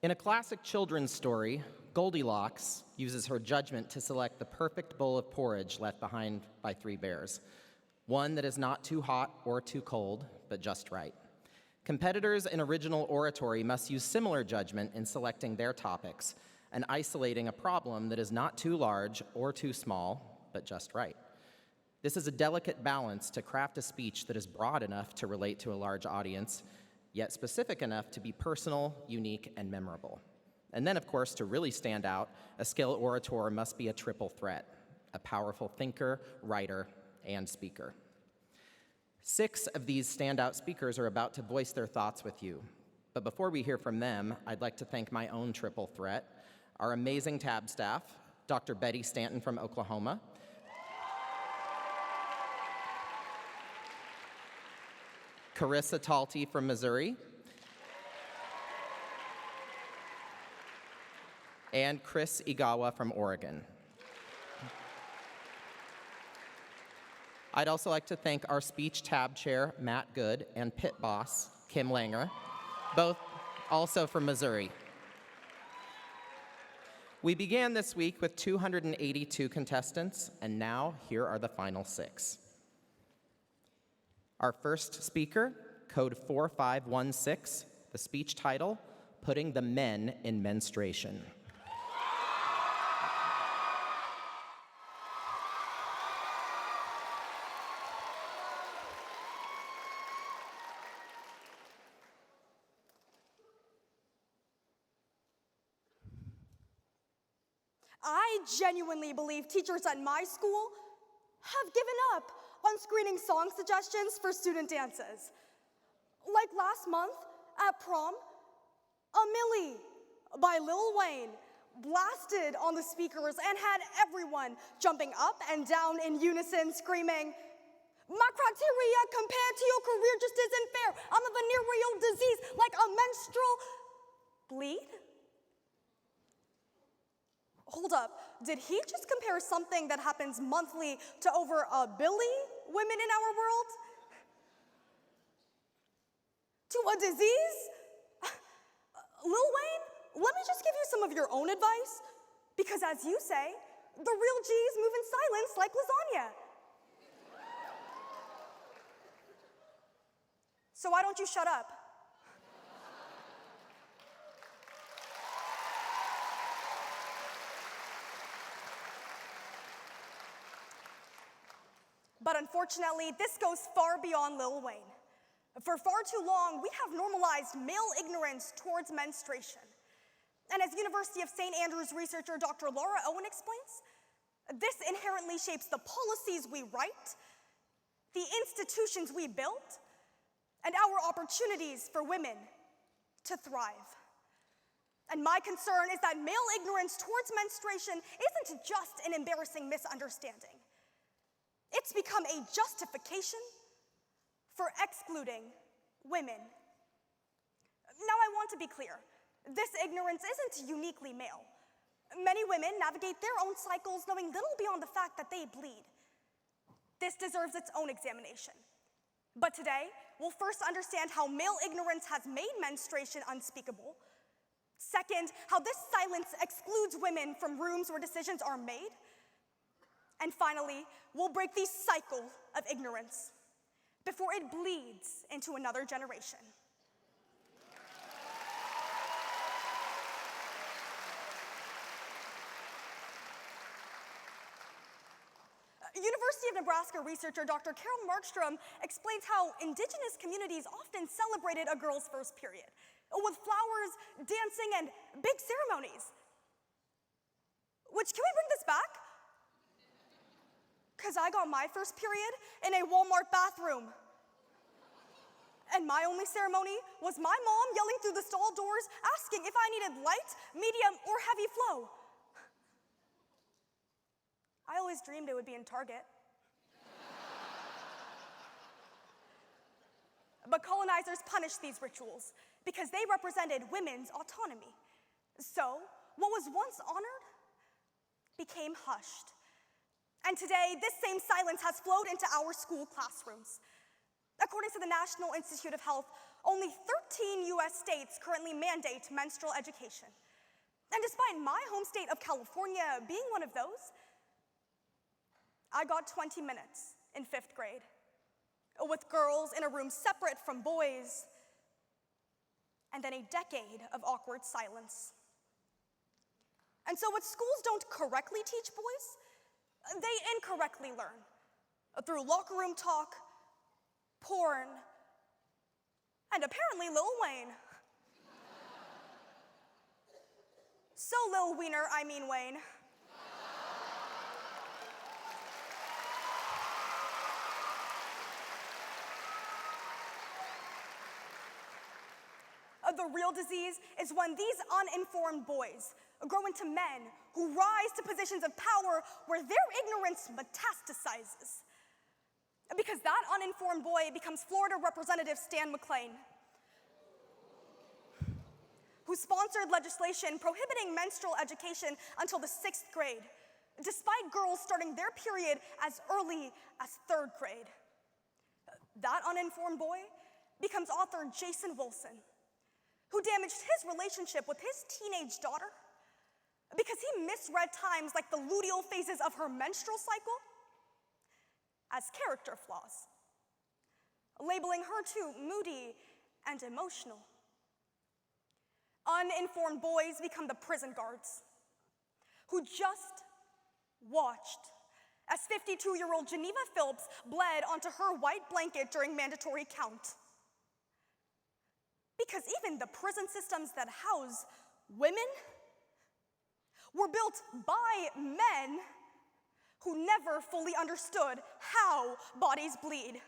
In a classic children's story, Goldilocks uses her judgment to select the perfect bowl of porridge left behind by three bears, one that is not too hot or too cold, but just right. Competitors in original oratory must use similar judgment in selecting their topics and isolating a problem that is not too large or too small, but just right. This is a delicate balance to craft a speech that is broad enough to relate to a large audience, yet specific enough to be personal, unique, and memorable. And then, of course, to really stand out, a skilled orator must be a triple threat: a powerful thinker, writer, and speaker. 6 of these standout speakers are about to voice their thoughts with you. But before we hear from them, I'd like to thank my own triple threat, our amazing tab staff, Dr. Betty Stanton from Oklahoma, Carissa Talty from Missouri, and Chris Igawa from Oregon. I'd also like to thank our speech tab chair, Matt Good, and pit boss, Kim Langer, both also from Missouri. We began this week with 282 contestants, and now here are the final 6. Our first speaker, code 4516, the speech title, Putting the Men in Menstruation. I genuinely believe teachers at my school have given up on screening song suggestions for student dances. Like last month at prom, "A Milli" by Lil Wayne blasted on the speakers and had everyone jumping up and down in unison, screaming, "My criteria compared to your career just isn't fair. I'm a venereal disease like a menstrual bleed." Hold up, did he just compare something that happens monthly to over 1 billion women in our world? To a disease? Lil Wayne, let me just give you some of your own advice, because as you say, the real G's move in silence like lasagna. So why don't you shut up? But unfortunately, this goes far beyond Lil Wayne. For far too long, we have normalized male ignorance towards menstruation. And as University of St. Andrews researcher Dr. Laura Owen explains, this inherently shapes the policies we write, the institutions we build, and our opportunities for women to thrive. And my concern is that male ignorance towards menstruation isn't just an embarrassing misunderstanding. It's become a justification for excluding women. Now, I want to be clear. This ignorance isn't uniquely male. Many women navigate their own cycles knowing little beyond the fact that they bleed. This deserves its own examination. But today, we'll first understand how male ignorance has made menstruation unspeakable. Second, how this silence excludes women from rooms where decisions are made. And finally, we'll break the cycle of ignorance before it bleeds into another generation. University of Nebraska researcher Dr. Carol Markstrom explains how indigenous communities often celebrated a girl's first period with flowers, dancing, and big ceremonies. Which, can we bring this back? Because I got my first period in a Walmart bathroom. And my only ceremony was my mom yelling through the stall doors, asking if I needed light, medium, or heavy flow. I always dreamed it would be in Target. But colonizers punished these rituals because they represented women's autonomy. So, what was once honored became hushed. And today, this same silence has flowed into our school classrooms. According to the National Institute of Health, only 13 US states currently mandate menstrual education. And despite my home state of California being one of those, I got 20 minutes in 5th grade, with girls in a room separate from boys, and then a decade of awkward silence. And so what schools don't correctly teach boys, they incorrectly learn through locker room talk, porn, and apparently Lil Wayne. So Lil Wiener, I mean Wayne. The real disease is when these uninformed boys grow into men who rise to positions of power where their ignorance metastasizes. Because that uninformed boy becomes Florida Representative Stan McClain, who sponsored legislation prohibiting menstrual education until the 6th grade, despite girls starting their period as early as 3rd grade. That uninformed boy becomes author Jason Wilson, who damaged his relationship with his teenage daughter because he misread times like the luteal phases of her menstrual cycle as character flaws, labeling her too moody and emotional. Uninformed boys become the prison guards who just watched as 52-year-old Geneva Phillips bled onto her white blanket during mandatory count. Because even the prison systems that house women were built by men who never fully understood how bodies bleed.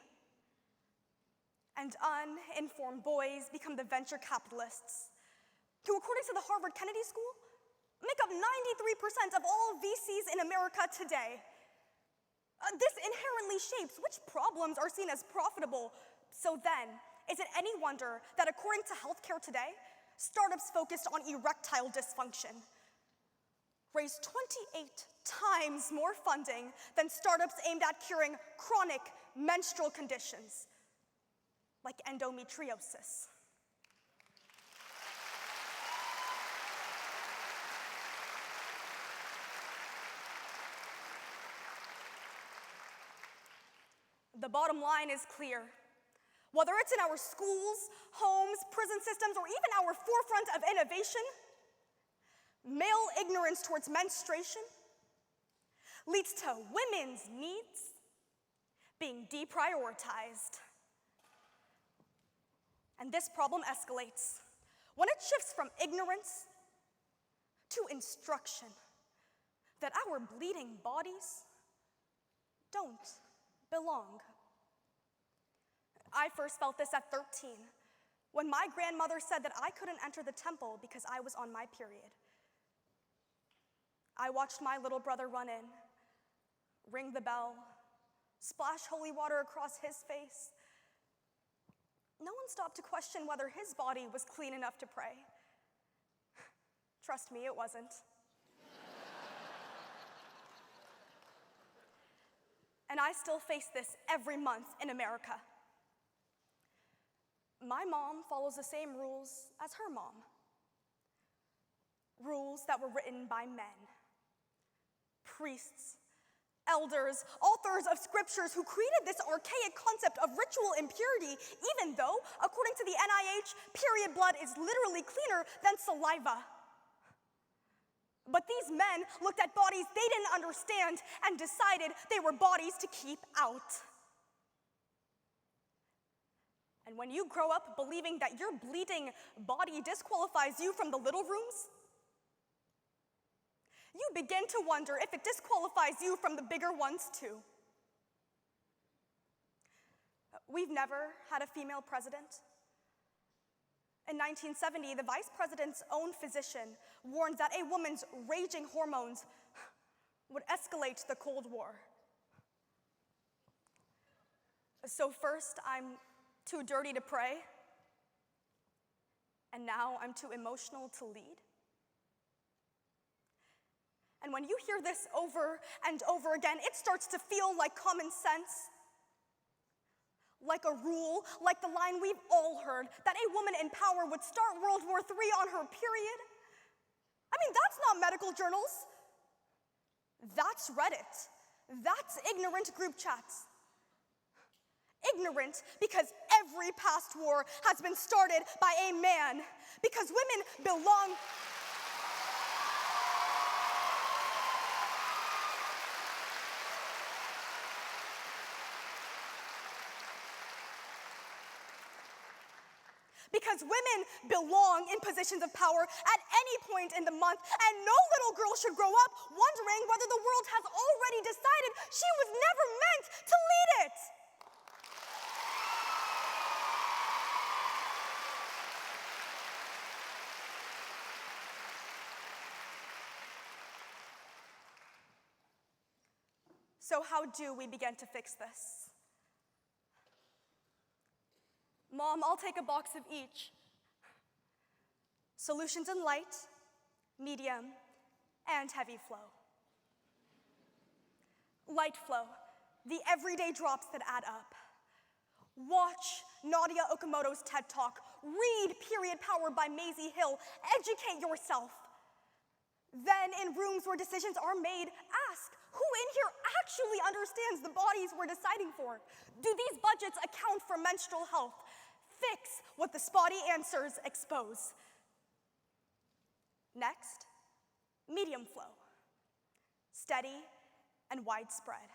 And uninformed boys become the venture capitalists, who, according to the Harvard Kennedy School, make up 93% of all VCs in America today. This inherently shapes which problems are seen as profitable. So then, is it any wonder that according to healthcare today, startups focused on erectile dysfunction raise 28 times more funding than startups aimed at curing chronic menstrual conditions like endometriosis? The bottom line is clear. Whether it's in our schools, homes, prison systems, or even our forefront of innovation, male ignorance towards menstruation leads to women's needs being deprioritized. And this problem escalates when it shifts from ignorance to instruction that our bleeding bodies don't belong. I first felt this at 13, when my grandmother said that I couldn't enter the temple because I was on my period. I watched my little brother run in, ring the bell, splash holy water across his face. No one stopped to question whether his body was clean enough to pray. Trust me, it wasn't. And I still face this every month in America. My mom follows the same rules as her mom. Rules that were written by men, priests, elders, authors of scriptures who created this archaic concept of ritual impurity, even though, according to the NIH, period blood is literally cleaner than saliva. But these men looked at bodies they didn't understand and decided they were bodies to keep out. And when you grow up believing that your bleeding body disqualifies you from the little rooms, you begin to wonder if it disqualifies you from the bigger ones too. We've never had a female president. In 1970, the vice president's own physician warned that a woman's raging hormones would escalate the Cold War. So first, I'm too dirty to pray, and now I'm too emotional to lead. And when you hear this over and over again, it starts to feel like common sense. like a rule, like the line we've all heard, that a woman in power would start World War III on her period. I mean, that's not medical journals. That's Reddit. That's ignorant group chats. Ignorant because every past war has been started by a man. Because women belong. Because women belong in positions of power at any point in the month, and no little girl should grow up wondering whether the world has already decided she was never meant to lead it. So how do we begin to fix this? Mom, I'll take a box of each. Solutions in light, medium, and heavy flow. Light flow, the everyday drops that add up. Watch Nadia Okamoto's TED Talk. Read Period Power by Maisie Hill. Educate yourself. Then, in rooms where decisions are made, ask, who in here actually understands the bodies we're deciding for? Do these budgets account for menstrual health? Fix what the spotty answers expose. Next, medium flow. Steady and widespread.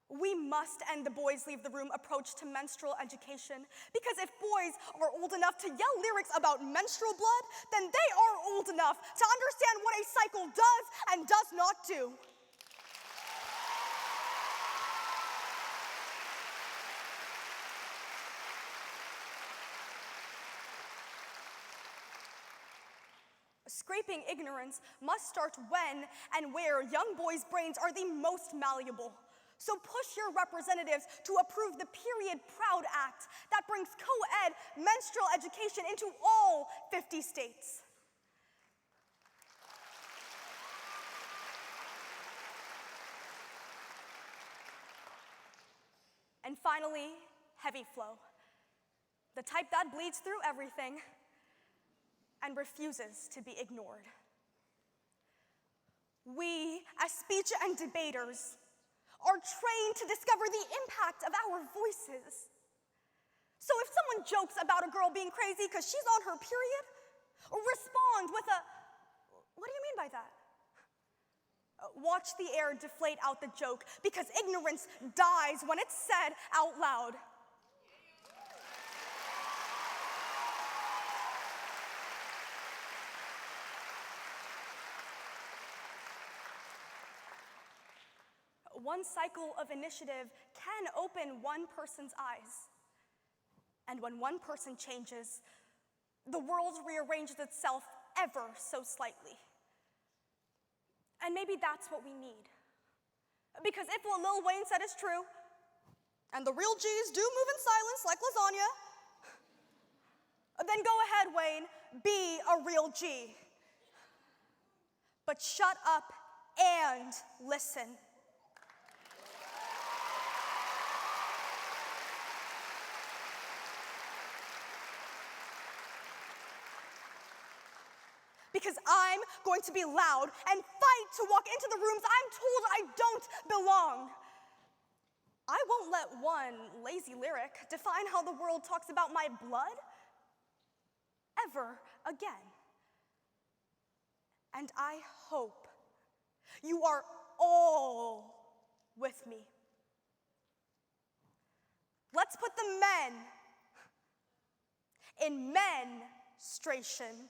We must end the boys leave the room approach to menstrual education, because if boys are old enough to yell lyrics about menstrual blood, then they are old enough to understand what a cycle does and does not do. Scraping ignorance must start when and where young boys' brains are the most malleable. So push your representatives to approve the Period Proud Act that brings co-ed menstrual education into all 50 states. And finally, heavy flow. The type that bleeds through everything and refuses to be ignored. We, as speech and debaters, are trained to discover the impact of our voices. So if someone jokes about a girl being crazy because she's on her period, respond with a, what do you mean by that? Watch the air deflate out the joke, because ignorance dies when it's said out loud. One cycle of initiative can open one person's eyes. And when one person changes, the world rearranges itself ever so slightly. And maybe that's what we need. Because if what Lil Wayne said is true, and the real G's do move in silence like lasagna, then go ahead, Wayne, be a real G. But shut up and listen. Because I'm going to be loud and fight to walk into the rooms I'm told I don't belong. I won't let one lazy lyric define how the world talks about my blood ever again. And I hope you are all with me. Let's put the men in MENstruation.